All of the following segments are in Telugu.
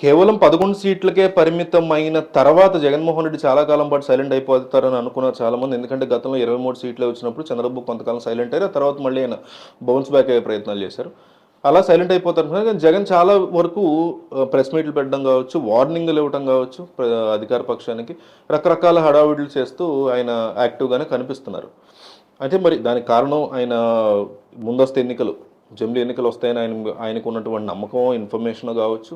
కేవలం 11 సీట్లకే పరిమితమైన తర్వాత జగన్మోహన్ రెడ్డి చాలా కాలం పాటు సైలెంట్ అయిపోతారని అనుకున్నారు చాలామంది. ఎందుకంటే గతంలో 23 సీట్లే వచ్చినప్పుడు చంద్రబాబు కొంతకాలం సైలెంట్ అయ్యారు. ఆ తర్వాత మళ్ళీ ఆయన బౌన్స్ బ్యాక్ అయ్యే ప్రయత్నాలు చేశారు. అలా సైలెంట్ అయిపోతారు. కానీ జగన్ చాలా వరకు ప్రెస్ మీట్లు పెట్టడం కావచ్చు, వార్నింగ్లు ఇవ్వడం కావచ్చు అధికార పక్షానికి, రకరకాల హడావిడులు చేస్తూ ఆయన యాక్టివ్గానే కనిపిస్తున్నారు. అయితే మరి దానికి కారణం ఆయన ముందస్తు ఎన్నికలు, జమిలీ ఎన్నికలు వస్తాయని ఆయనకు ఉన్నటువంటి నమ్మకం, ఇన్ఫర్మేషన్ కావచ్చు,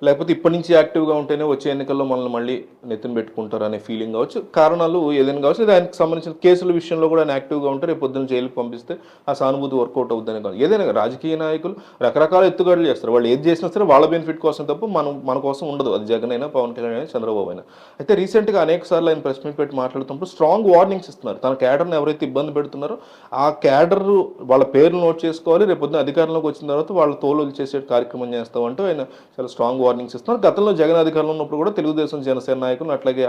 లేకపోతే ఇప్పటి నుంచి యాక్టివ్గా ఉంటేనే వచ్చే ఎన్నికల్లో మనల్ని మళ్ళీ నెత్తిన పెట్టుకుంటారు అనే ఫీలింగ్ కావచ్చు, కారణాలు ఏదైనా కావచ్చు. లేదా ఆయనకు సంబంధించిన కేసుల విషయంలో కూడా ఆయన యాక్టివ్గా ఉంటే రేపు పొద్దున్న జైలుకి పంపిస్తే ఆ సానుభూతి వర్కౌట్ అవుతుందని కాదు. ఏదైనా రాజకీయ నాయకులు రకరకాల ఎత్తుగడలు చేస్తారు. వాళ్ళు ఏది చేసినా సరే వాళ్ళ బెనిఫిట్ కోసం తప్ప మన కోసం ఉండదు. అది జగన్ అయినా, పవన్ కళ్యాణ్ అయినా, చంద్రబాబు అయినా. అయితే రీసెంట్గా అనేక సార్లు ఆయన ప్రెస్ మీట్ పెట్టి మాట్లాడుతున్నప్పుడు స్ట్రాంగ్ వార్నింగ్స్ ఇస్తున్నారు. తన క్యాడర్ని ఎవరైతే ఇబ్బంది పెడుతున్నారో ఆ క్యాడర్ వాళ్ళ పేర్లు నోట్ చేసుకోవాలి, రేపు పొద్దున్న అధికారంలోకి వచ్చిన తర్వాత వాళ్ళ తోలు చేసే కార్యక్రమం చేస్తామంటూ ఆయన చాలా స్ట్రాంగ్ వార్నింగ్స్ ఇస్తున్నారు. గతంలో జగన్ అధికారంలో ఉన్నప్పుడు కూడా తెలుగుదేశం, జనసేన నాయకులు, అట్లాగే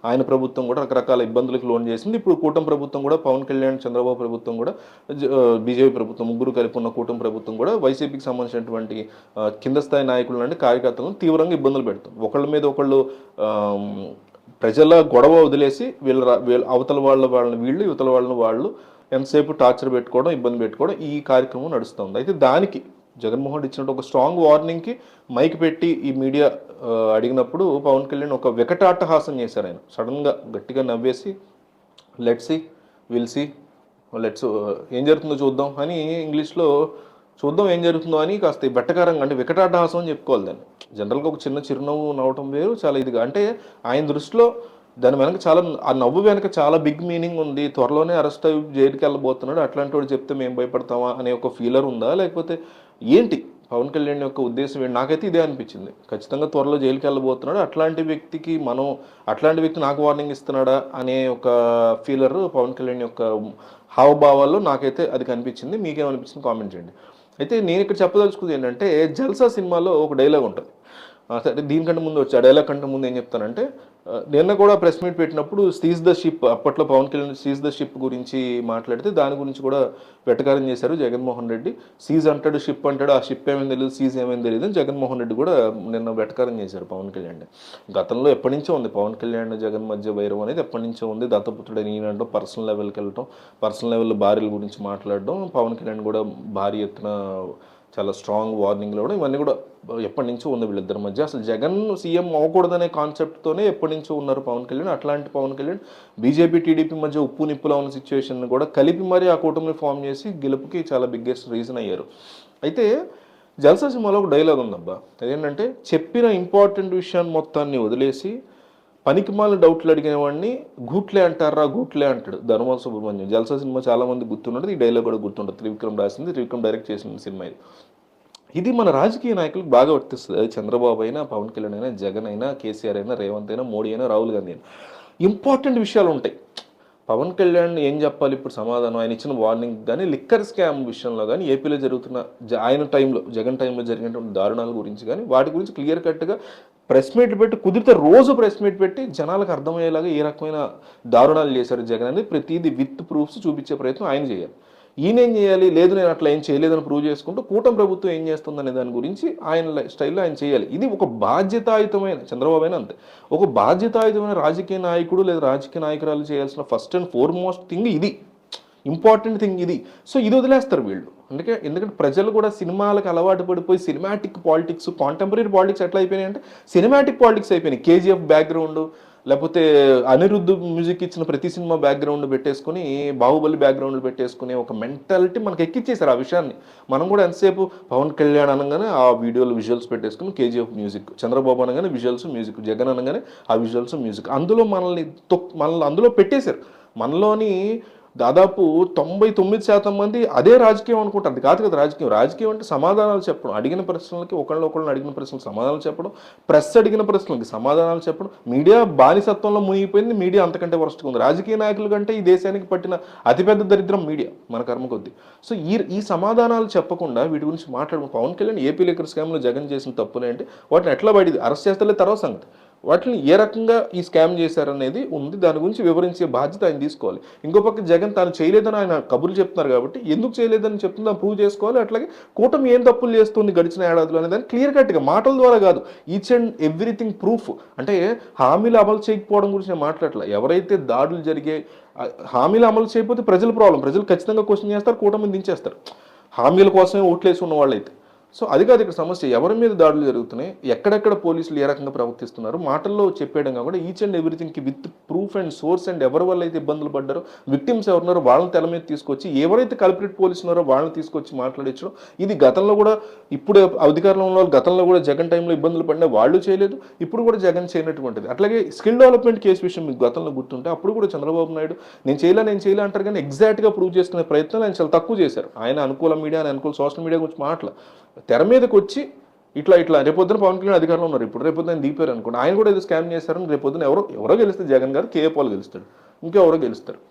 ఆయన ప్రభుత్వం కూడా రకరకాల ఇబ్బందులకు లోన్ చేసింది. ఇప్పుడు కూటమి ప్రభుత్వం కూడా, పవన్ కళ్యాణ్, చంద్రబాబు ప్రభుత్వం కూడా, బీజేపీ ప్రభుత్వం, ముగ్గురు కలిపి ఉన్న కూటమి ప్రభుత్వం కూడా వైసీపీకి సంబంధించినటువంటి కింద స్థాయి నాయకులు అంటే కార్యకర్తలను తీవ్రంగా ఇబ్బందులు పెడతాం. ఒకళ్ళ మీద ఒకళ్ళు ప్రజల గొడవ వదిలేసి వీళ్ళ అవతల వాళ్ళని వీళ్ళు, యువతల వాళ్ళు ఎంతసేపు టార్చర్ పెట్టుకోవడం, ఇబ్బంది పెట్టుకోవడం, ఈ కార్యక్రమం నడుస్తుంది. అయితే దానికి జగన్మోహన్ రెడ్డి ఇచ్చినట్టు ఒక స్ట్రాంగ్ వార్నింగ్కి మైక్ పెట్టి ఈ మీడియా అడిగినప్పుడు పవన్ కళ్యాణ్ ఒక వికటాట్టహాసం చేశారు. ఆయన సడన్గా గట్టిగా నవ్వేసి లెట్స్ ఏం జరుగుతుందో చూద్దాం అని ఇంగ్లీష్లో చూద్దాం ఏం జరుగుతుందో అని కాస్త వెట్టకారంగా, అంటే వికటాట్టహాసం అని చెప్పుకోవాలి దాన్ని. జనరల్గా ఒక చిన్న చిరునవ్వు నవ్వటం వేరు, చాలా ఇదిగా, అంటే ఆయన దృష్టిలో దాని వెనక చాలా, ఆ నవ్వు వెనక చాలా బిగ్ మీనింగ్ ఉంది. త్వరలోనే అరెస్ట్ అయ్యి జైలుకి వెళ్ళబోతున్నాడు, అట్లాంటి వాడు చెప్తే మేము భయపడతామా అనే ఒక ఫీలర్ ఉందా, లేకపోతే ఏంటి పవన్ కళ్యాణ్ యొక్క ఉద్దేశం ఏంటి? నాకైతే ఇదే అనిపించింది. ఖచ్చితంగా త్వరలో జైలుకి వెళ్ళబోతున్నాడు, అట్లాంటి వ్యక్తి నాకు వార్నింగ్ ఇస్తున్నాడా అనే ఒక ఫీలర్ పవన్ కళ్యాణ్ యొక్క హావభావాల్లో నాకైతే అది కనిపించింది. మీకేమనిపించింది కామెంట్ చేయండి. అయితే నేను ఇక్కడ చెప్పదలుచుకుంది ఏంటంటే, జల్సా సినిమాలో ఒక డైలాగ్ ఉంటుంది. సరే, దీనికంటే ముందు వచ్చి ఆ డైలాగ్ కంటే ముందు ఏం చెప్తానంటే, నిన్న కూడా ప్రెస్ మీట్ పెట్టినప్పుడు సీజ్ ద షిప్, అప్పట్లో Pawan Kalyan seize the ship గురించి మాట్లాడితే దాని గురించి కూడా వెటకారం చేశారు జగన్మోహన్ రెడ్డి. సీజ్ అంటాడు, షిప్ అంటాడు, ఆ షిప్ ఏమైంది తెలియదు, సీజ్ ఏమైంది తెలియదు అని జగన్మోహన్ రెడ్డి కూడా నిన్న వెటకారం చేశారు పవన్ కళ్యాణ్. గతంలో ఎప్పటి నుంచో ఉంది పవన్ కళ్యాణ్ జగన్ మధ్య వైరం అనేది, ఎప్పటి నుంచో ఉంది. దత్తపుత్రుడు ఈయనంటూ పర్సనల్ లెవెల్కి వెళ్ళటం, పర్సనల్ లెవెల్లో భార్యల గురించి మాట్లాడడం, పవన్ కళ్యాణ్ కూడా భారీ ఎత్తున చాలా స్ట్రాంగ్ వార్నింగ్లు కూడా, ఇవన్నీ కూడా ఎప్పటి నుంచో ఉంది వీళ్ళిద్దరి మధ్య. అసలు జగన్ సీఎం అవ్వకూడదనే కాన్సెప్ట్తోనే ఎప్పటి నుంచో ఉన్నారు పవన్ కళ్యాణ్. అట్లాంటి పవన్ కళ్యాణ్ బీజేపీ, టీడీపీ మధ్య ఉప్పు నిప్పులా ఉన్న సిచ్యువేషన్ కూడా కలిపి మరీ ఆ కూటమిని ఫామ్ చేసి గెలుపుకి చాలా బిగ్గెస్ట్ రీజన్ అయ్యారు. అయితే జల్సా సినిమాలో ఒక డైలాగ్ ఉందబ్బా, అదేంటంటే, చెప్పిన ఇంపార్టెంట్ విషయాన్ని మొత్తాన్ని వదిలేసి పనికిమాల డౌట్లు అడిగిన వాడిని గూట్లే అంటారా, గూట్లే అంటాడు ధర్మవర సుబ్రహ్మణ్యం. జల్సా సినిమా చాలా మంది గుర్తుంటుంది, ఈ డైలాగ్ కూడా గుర్తుంటుంది. త్రివిక్రమ్ రాసింది, త్రివిక్రమ్ డైరెక్ట్ చేసిన సినిమా ఇది మన రాజకీయ నాయకులకు బాగా వర్తిస్తుంది. అది చంద్రబాబు అయినా, పవన్ కళ్యాణ్ అయినా, జగన్ అయినా, కేసీఆర్ అయినా, రేవంత్ అయినా, మోడీ అయినా, రాహుల్ గాంధీ అయినా, ఇంపార్టెంట్ విషయాలు ఉంటాయి. పవన్ కళ్యాణ్ ఏం చెప్పాలి ఇప్పుడు సమాధానం, ఆయన ఇచ్చిన వార్నింగ్ కానీ, లిక్కర్ స్కామ్ విషయంలో కానీ, ఏపీలో జరుగుతున్న ఆయన టైంలో, జగన్ టైంలో జరిగినటువంటి దారుణాల గురించి కానీ, వాటి గురించి క్లియర్ కట్గా ప్రెస్ మీట్ పెట్టి, కుదిరితే రోజు ప్రెస్ మీట్ పెట్టి జనాలకు అర్థమయ్యేలాగా ఏ రకమైన దారుణాలు చేశారు జగన్ అనేది ప్రతిదీ విత్ ప్రూఫ్స్ చూపించే ప్రయత్నం ఆయన చేయాలి. ఈయన ఏం చేయాలి, లేదు నేను అట్లా ఏం చేయలేదని ప్రూవ్ చేసుకుంటూ కూటమి ప్రభుత్వం ఏం చేస్తుందనే దాని గురించి ఆయన స్టైల్లో ఆయన చేయాలి. ఇది ఒక బాధ్యతాయుతమైన, చంద్రబాబు అయినా అంతే, ఒక బాధ్యతాయుతమైన రాజకీయ నాయకుడు లేదా రాజకీయ నాయకురాలు చేయాల్సిన ఫస్ట్ అండ్ ఫార్మోస్ట్ థింగ్ ఇది, ఇంపార్టెంట్ థింగ్ ఇది. సో ఇది వదిలేస్తారు వీళ్ళు. ఎందుకంటే ప్రజలు కూడా సినిమాలకు అలవాటు పడిపోయి సినిమాటిక్ పాలిటిక్స్, కాంటెంపరీ పాలిటిక్స్ ఎట్లా అయిపోయినాయి అంటే సినిమాటిక్ పాలిటిక్స్ అయిపోయినాయి. కేజీఎఫ్ బ్యాక్గ్రౌండ్, లేకపోతే అనిరుద్ధ్ మ్యూజిక్ ఇచ్చిన ప్రతి సినిమా బ్యాక్గ్రౌండ్ పెట్టేసుకుని, బాహుబలి బ్యాక్గ్రౌండ్లు పెట్టేసుకుని ఒక మెంటాలిటీ మనకి ఎక్కిచ్చేశారు ఆ విషయాన్ని. మనం కూడా ఎంతసేపు పవన్ కళ్యాణ్ అనగానే ఆ వీడియోలు విజువల్స్ పెట్టేసుకుని కేజీఎఫ్ మ్యూజిక్, చంద్రబాబు అనగానే విజువల్స్ మ్యూజిక్, జగన్ అనగానే ఆ విజువల్స్ మ్యూజిక్, అందులో మనల్ని అందులో పెట్టేశారు. మనలోని దాదాపు 99% మంది అదే రాజకీయం అనుకుంటారు. అది కాదు కదా రాజకీయం. రాజకీయం అంటే సమాధానాలు చెప్పడం, అడిగిన ప్రశ్నలకి ఒకళ్ళని అడిగిన ప్రశ్నలకు సమాధానాలు చెప్పడం, ప్రెస్ అడిగిన ప్రశ్నలకి సమాధానాలు చెప్పడం. మీడియా బానిసత్వంలో మునిగిపోయింది, మీడియా అంతకంటే వరస్ట్గా ఉంది. రాజకీయ నాయకుల కంటే ఈ దేశానికి పట్టిన అతిపెద్ద దరిద్రం మీడియా, మన కర్మ కొద్దీ. సో ఈ సమాధానాలు చెప్పకుండా వీటి గురించి మాట్లాడడం. పవన్ కళ్యాణ్ ఏపీ లిక్కర్ స్కామ్లో జగన్ చేసిన తప్పులేంటి, వాటిని ఎట్లా బయటిది అరెస్ట్ చేస్తే తర్వాత సంగతి. వాటిని ఏ రకంగా ఈ స్కామ్ చేశారనేది ఉంది. దాని గురించి వివరించే బాధ్యత ఆయన తీసుకోవాలి. ఇంకో పక్క జగన్ తాను చేయలేదని ఆయన కబుర్లు చెప్తున్నారు కాబట్టి ఎందుకు చేయలేదని చెప్తుందా ప్రూవ్ చేసుకోవాలి. అట్లాగే కూటమి ఏం తప్పులు చేస్తుంది గడిచిన ఏడాదిలో అనే దాన్ని క్లియర్ కట్గా మాటల ద్వారా కాదు, ఈచ్ అండ్ ఎవ్రీథింగ్ ప్రూఫ్. అంటే హామీలు అమలు చేయకపోవడం గురించి నేను మాట్లాడలే. ఎవరైతే దాడులు జరిగే హామీలు అమలు చేయకపోతే ప్రజల ప్రాబ్లం, ప్రజలు ఖచ్చితంగా క్వశ్చన్ చేస్తారు, కూటమిని దించేస్తారు హామీల కోసమే ఓట్లేసి ఉన్న వాళ్ళైతే. సో అది కాదు ఇక్కడ సమస్య. ఎవరి మీద దాడులు జరుగుతున్నాయి, ఎక్కడెక్కడ పోలీసులు ఏ రకంగా ప్రవర్తిస్తున్నారు, మాటల్లో చెప్పేయడం కాకుండా ఈచ్ అండ్ ఎవ్రీథింగ్కి with proof and source and ఎవరి వల్ల అయితే ఇబ్బందులు పడ్డారో, విక్టిమ్స్ ఎవరున్నారో వాళ్ళని తెల మీద తీసుకొచ్చి, ఎవరైతే కల్పరేట్ పోలీసులు ఉన్నారో వాళ్ళని తీసుకొచ్చి మాట్లాడించడం. ఇది గతంలో కూడా, ఇప్పుడు అధికారంలో ఉన్న వాళ్ళు గతంలో కూడా జగన్ టైంలో ఇబ్బందులు పడినా వాళ్ళు చేయలేదు, ఇప్పుడు కూడా జగన్ చేయనటువంటిది. అట్లాగే స్కిల్ డెవలప్మెంట్ కేసు విషయం మీకు గతంలో గుర్తుంటే అప్పుడు కూడా చంద్రబాబు నాయుడు నేను చేయలే అంటారు, కానీ ఎగ్జాక్ట్గా ప్రూవ్ చేసుకునే ప్రయత్నాలు ఆయన చాలా తక్కువ చేశారు. ఆయన అనుకూల మీడియా, ఆయన అనుకూల సోషల్ మీడియా గురించి మాటలు తెర మీదకి వచ్చి ఇట్లా రేపొద్దున పవన్ కళ్యాణ్ అధికారంలో ఉన్నారు, ఇప్పుడు రేపొద్దున దిగిపోయారు అనుకోండి, ఆయన కూడా ఏదో స్కామ్ చేశారని రేపొద్దున ఎవరో గెలుస్తారు, జగన్ గారు కేఏ పాల్ గెలుస్తాడు, ఇంకెవరో గెలుస్తారు,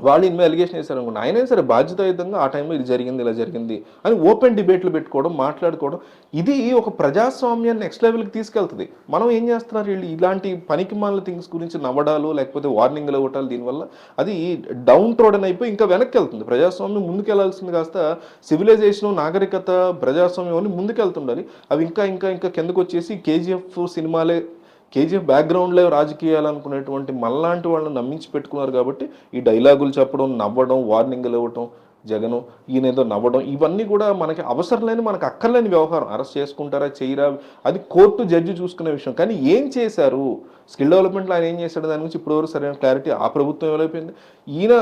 వాళ్ళు ఇన్మే అలిగేషన్ చేశారు అనుకోండి, ఆయనే సరే బాధ్యతాయుతంగా ఆ టైంలో ఇది జరిగింది ఇలా జరిగింది అని ఓపెన్ డిబేట్లు పెట్టుకోవడం, మాట్లాడుకోవడం. ఇది ఒక ప్రజాస్వామ్యాన్ని నెక్స్ట్ లెవెల్కి తీసుకెళ్తుంది. మనం ఏం చేస్తున్నారు, వీళ్ళు ఇలాంటి పనికిమాల థింగ్స్ గురించి నవ్వడాలు లేకపోతే వార్నింగ్లు ఇవ్వటాలు, దీనివల్ల అది డౌన్ ట్రోడన్ అయిపోయి ఇంకా వెనక్కి వెళ్తుంది. ప్రజాస్వామ్యం ముందుకెళ్లాల్సింది కాస్త సివిలైజేషన్, నాగరికత, ప్రజాస్వామ్యం అని ముందుకెళ్తుండాలి. అవి ఇంకా ఇంకా ఇంకా కిందకు వచ్చేసి కేజీఎఫ్ సినిమాలే, కేజీఎఫ్ బ్యాక్గ్రౌండ్లో రాజకీయాలు అనుకునేటువంటి మళ్ళాంటి వాళ్ళని నమ్మించి పెట్టుకున్నారు. కాబట్టి ఈ డైలాగులు చెప్పడం, నవ్వడం, వార్నింగ్లు ఇవ్వటం, జగను ఈయన ఏదో నవ్వడం, ఇవన్నీ కూడా మనకి అవసరం లేని, మనకు అక్కర్లేని వ్యవహారం. అరెస్ట్ చేసుకుంటారా చేయరా అది కోర్టు జడ్జి చూసుకునే విషయం. కానీ ఏం చేశారు, స్కిల్ డెవలప్మెంట్లో ఆయన ఏం చేశాడు దాని గురించి ఇప్పటివరకు సరైన క్లారిటీ ఆ ప్రభుత్వం ఎవరైపోయింది. ఈయన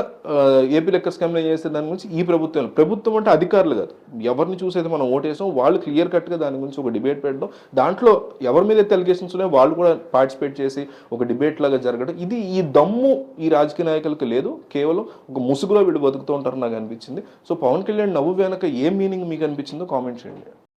ఏపీ లెక్క స్కామ్లో ఏం చేస్తే దాని గురించి ఈ ప్రభుత్వం అంటే అధికారులు కాదు, ఎవరిని చూసేది మనం ఓటేసాం, వాళ్ళు క్లియర్ కట్గా దాని గురించి ఒక డిబేట్ పెట్టడం, దాంట్లో ఎవరి మీద ఎలిగేషన్స్ ఉన్నాయో వాళ్ళు కూడా పార్టిసిపేట్ చేసి ఒక డిబేట్ లాగా జరగడం. ఇది ఈ దమ్ము ఈ రాజకీయ నాయకులకు లేదు, కేవలం ఒక ముసుగులో వీళ్ళు బతుకుతూ ఉంటారు నాకు అనిపించింది. సో పవన్ కళ్యాణ్ నవ్వు వెనక ఏ మీనింగ్ మీకు అనిపించిందో కామెంట్ చేయండి.